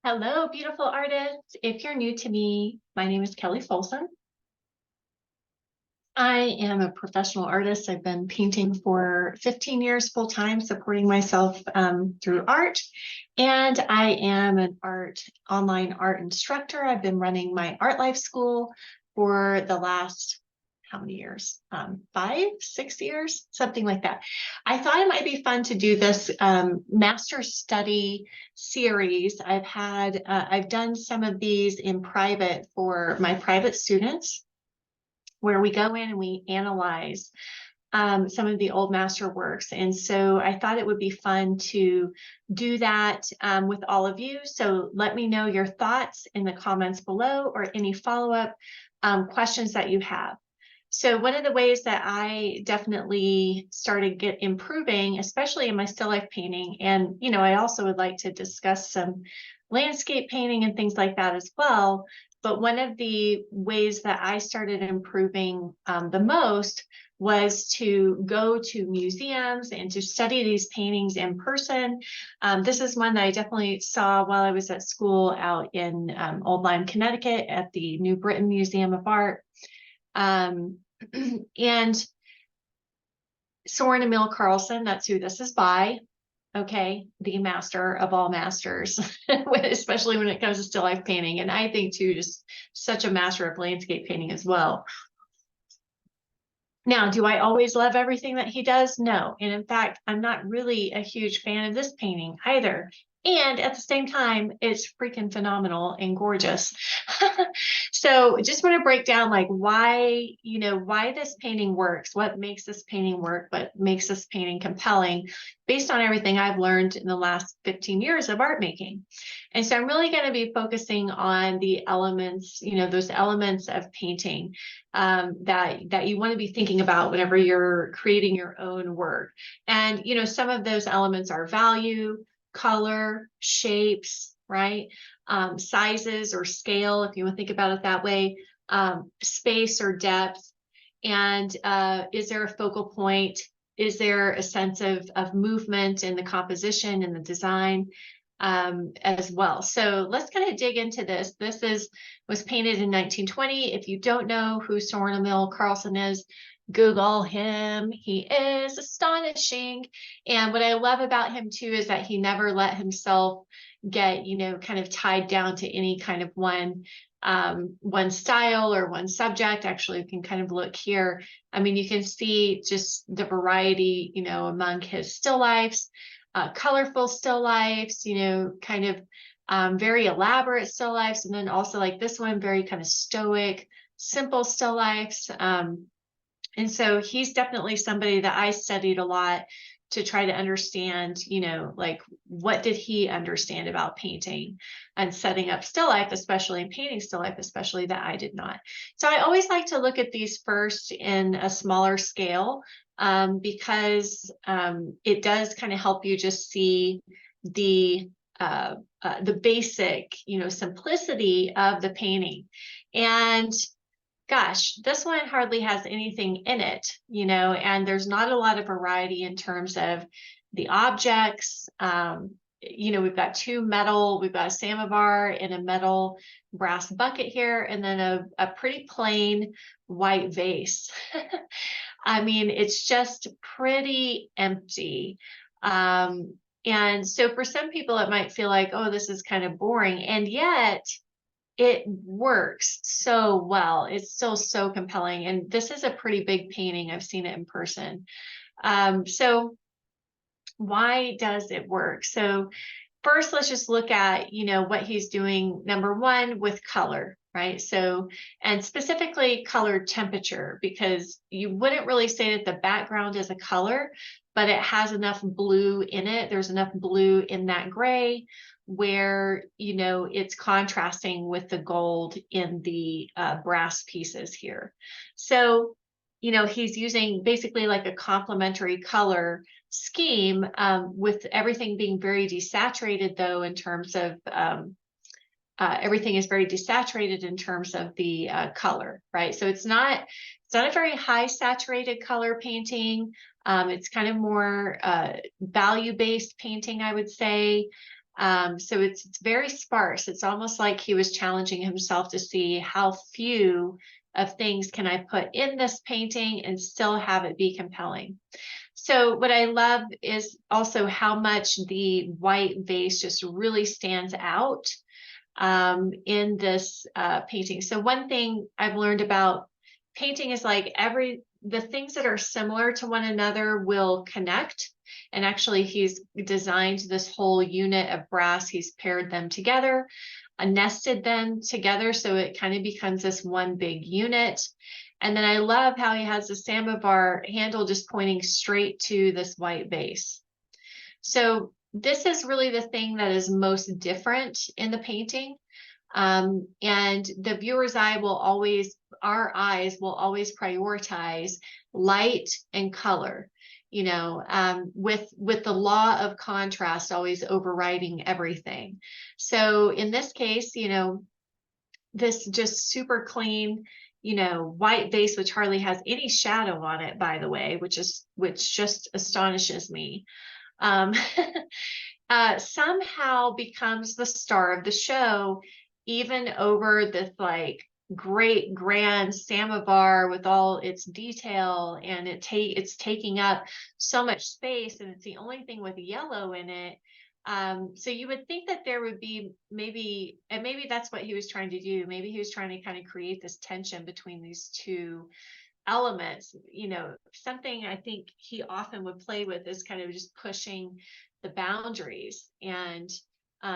Hello, beautiful artists. If you're new to me, my name is Kelly Folsom. I am a professional artist. I've been painting for 15 years full time, supporting myself through art. And I am an online art instructor. I've been running my art life school for the last how many years? 5, 6 years, something like that. I thought it might be fun to do this master study series. I've done some of these in private for my private students, where we go in and we analyze some of the old master works. And so I thought it would be fun to do that with all of you. So let me know your thoughts in the comments below or any follow-up questions that you have. So one of the ways that I definitely started improving, especially in my still life painting, and I also would like to discuss some landscape painting and things like that as well. But one of the ways that I started improving the most was to go to museums and to study these paintings in person. This is one that I definitely saw while I was at school out in Old Lyme, Connecticut at the New Britain Museum of Art. And Soren Emil Carlsen, that's who this is by. Okay, the master of all masters, especially when it comes to still life painting. And I think too, just such a master of landscape painting as well. Now, do I always love everything that he does? No. And in fact, I'm not really a huge fan of this painting either. And at the same time, it's freaking phenomenal and gorgeous. So just want to break down like why this painting works, what makes this painting work, what makes this painting compelling based on everything I've learned in the last 15 years of art making. And so I'm really going to be focusing on the elements, those elements of painting that you want to be thinking about whenever you're creating your own work. And, some of those elements are value, color, shapes, right? Sizes or scale, if you want to think about it that way, space or depth. And is there a focal point? Is there a sense of movement in the composition and the design as well? So let's kind of dig into this. This was painted in 1920. If you don't know who Soren Emil Carlsen is, Google him. He is astonishing. And what I love about him too is that he never let himself get, kind of tied down to any kind of one style or one subject. Actually, you can kind of look here. I mean, you can see just the variety, among his still lifes, colorful still lifes, kind of very elaborate still lifes. And then also like this one, very kind of stoic, simple still lifes. And so he's definitely somebody that I studied a lot to try to understand, like what did he understand about painting and setting up still life, especially in painting still life, especially that I did not. So I always like to look at these first in a smaller scale because it does kind of help you just see the basic, simplicity of the painting. And gosh, this one hardly has anything in it, and there's not a lot of variety in terms of the objects. We've got we've got a samovar in a metal brass bucket here, and then a pretty plain white vase. I mean, it's just pretty empty. And so for some people, it might feel like, oh, this is kind of boring. And yet, it works so well. It's still so compelling. And this is a pretty big painting. I've seen it in person. So why does it work? So first, let's just look at, what he's doing, number one, with color, right? So, and specifically color temperature, because you wouldn't really say that the background is a color, but it has enough blue in it. There's enough blue in that gray where, it's contrasting with the gold in the brass pieces here. So, he's using basically like a complementary color scheme with everything being very desaturated, though, in terms of everything is very desaturated in terms of the color, right? So it's not a very high saturated color painting. It's kind of more value-based painting, I would say. So it's very sparse. It's almost like he was challenging himself to see how few of things can I put in this painting and still have it be compelling. So what I love is also how much the white vase just really stands out in this painting. So one thing I've learned about painting is like the things that are similar to one another will connect. And actually, he's designed this whole unit of brass. He's paired them together, nested them together, so it kind of becomes this one big unit. And then I love how he has the samovar handle just pointing straight to this white vase. So this is really the thing that is most different in the painting. And the viewer's eye will always, our eyes will always prioritize light and color, you know, with the law of contrast always overriding everything. So in this case, you know, this just super clean, you know, white vase, which hardly has any shadow on it, by the way, which just astonishes me. Um, somehow becomes the star of the show, even over this like great grand samovar with all its detail, and it's taking up so much space, and it's the only thing with yellow in it. So you would think that there would be maybe, and maybe that's what he was trying to do. Maybe he was trying to kind of create this tension between these two elements. You know, something I think he often would play with is kind of just pushing the boundaries and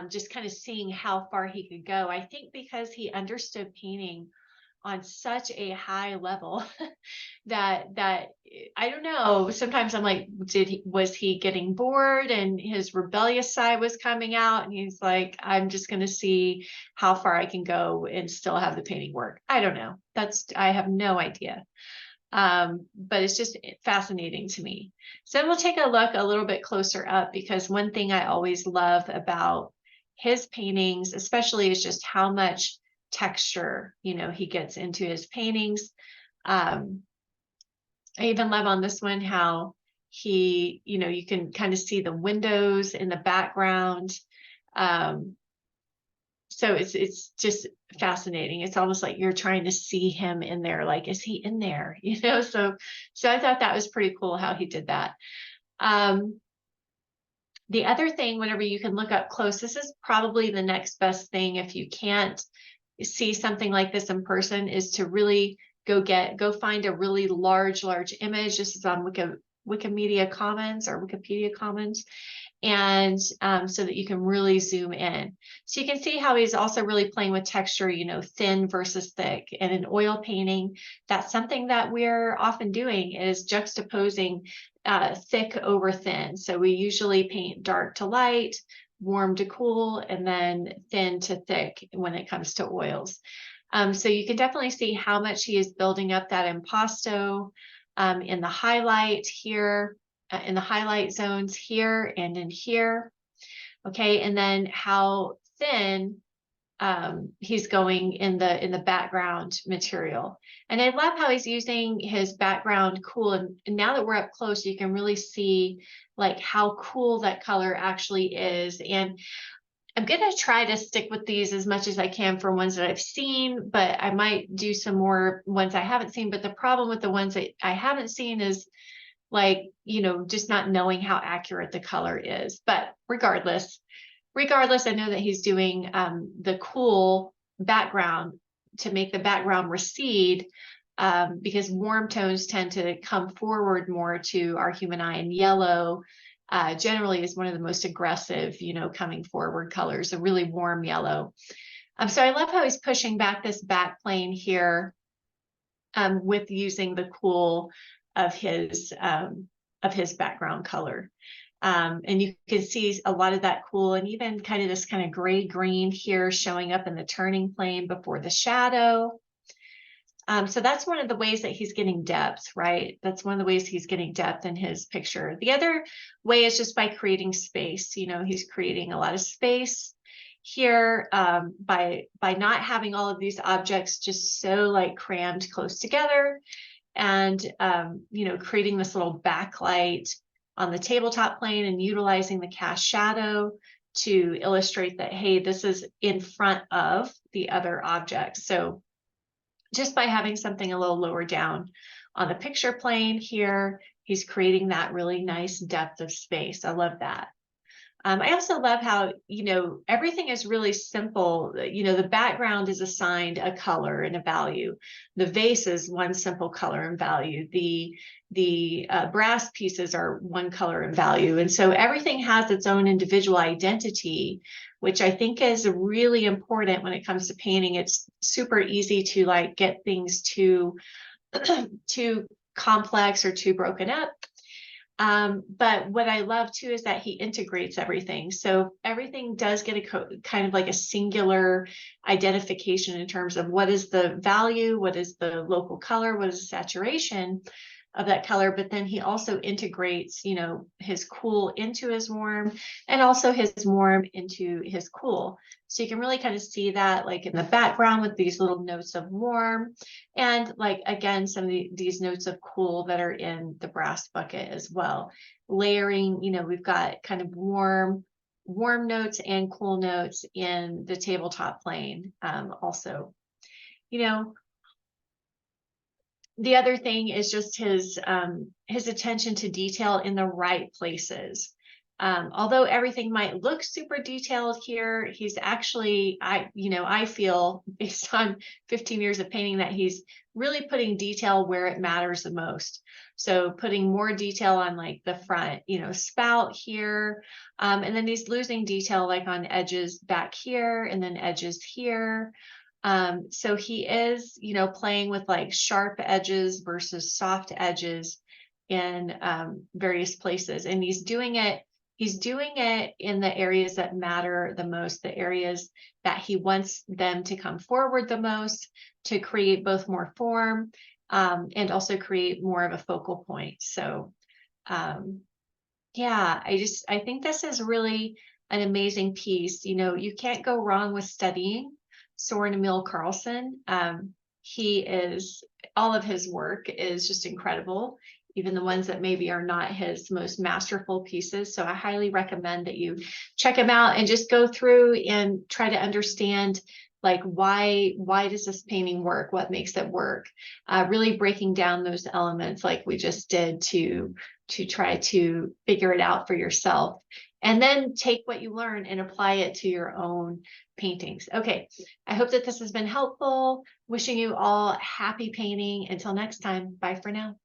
just kind of seeing how far he could go. I think because he understood painting on such a high level that I don't know, sometimes I'm like, was he getting bored and his rebellious side was coming out, and he's like, I'm just going to see how far I can go and still have the painting work. I don't know. I have no idea. But it's just fascinating to me. So then we'll take a look a little bit closer up, because one thing I always love about his paintings, especially, is just how much texture, you know, he gets into his paintings. I even love on this one how he, you know, you can kind of see the windows in the background. So it's just fascinating. It's almost like you're trying to see him in there. Like, is he in there? You know, so I thought that was pretty cool how he did that. The other thing, whenever you can look up close, this is probably the next best thing if you can't see something like this in person, is to really go find a really large image. This is on Wikimedia Commons or Wikipedia Commons, and so that you can really zoom in. So you can see how he's also really playing with texture, you know, thin versus thick. And in oil painting, that's something that we're often doing, is juxtaposing thick over thin. So we usually paint dark to light, warm to cool, and then thin to thick when it comes to oils. So you can definitely see how much he is building up that impasto in the highlight here, in the highlight zones here and in here. Okay, and then how thin he's going in the background material. And I love how he's using his background cool. And now that we're up close, you can really see like how cool that color actually is. And I'm going to try to stick with these as much as I can for ones that I've seen, but I might do some more ones I haven't seen. But the problem with the ones that I haven't seen is, like, you know, just not knowing how accurate the color is. But regardless, I know that he's doing the cool background to make the background recede, because warm tones tend to come forward more to our human eye, and yellow generally is one of the most aggressive, you know, coming forward colors, a really warm yellow. So I love how he's pushing back this back plane here with using the cool of his background color. And you can see a lot of that cool, and even kind of this kind of gray green here showing up in the turning plane before the shadow. So that's one of the ways that he's getting depth, right? That's one of the ways he's getting depth in his picture. The other way is just by creating space. You know, he's creating a lot of space here by not having all of these objects just so like crammed close together, and you know, creating this little backlight on the tabletop plane and utilizing the cast shadow to illustrate that, hey, this is in front of the other object. So just by having something a little lower down on the picture plane here, he's creating that really nice depth of space. I love that. I also love how, everything is really simple. The background is assigned a color and a value. The vase is one simple color and value. The brass pieces are one color and value. And so everything has its own individual identity, which I think is really important when it comes to painting. It's super easy to like get things too complex or too broken up. But what I love too is that he integrates everything. So everything does get a kind of like a singular identification in terms of what is the value, what is the local color, what is the saturation of that color. But then he also integrates, his cool into his warm and also his warm into his cool. So you can really kind of see that like in the background with these little notes of warm and like, again, some of these notes of cool that are in the brass bucket as well. Layering, we've got kind of warm notes and cool notes in the tabletop plane also. The other thing is just his attention to detail in the right places. Although everything might look super detailed here, he's actually, I feel based on 15 years of painting that he's really putting detail where it matters the most. So putting more detail on like the front, spout here, and then he's losing detail like on edges back here and then edges here. So he is, playing with like sharp edges versus soft edges in various places. And he's doing it in the areas that matter the most, the areas that he wants them to come forward the most to create both more form and also create more of a focal point. So yeah, I think this is really an amazing piece. You can't go wrong with studying Soren Emil Carlsen. All of his work is just incredible, even the ones that maybe are not his most masterful pieces. So I highly recommend that you check him out and just go through and try to understand like why does this painting work? What makes it work? Really breaking down those elements like we just did to try to figure it out for yourself. And then take what you learn and apply it to your own paintings. Okay, I hope that this has been helpful. Wishing you all happy painting. Until next time, bye for now.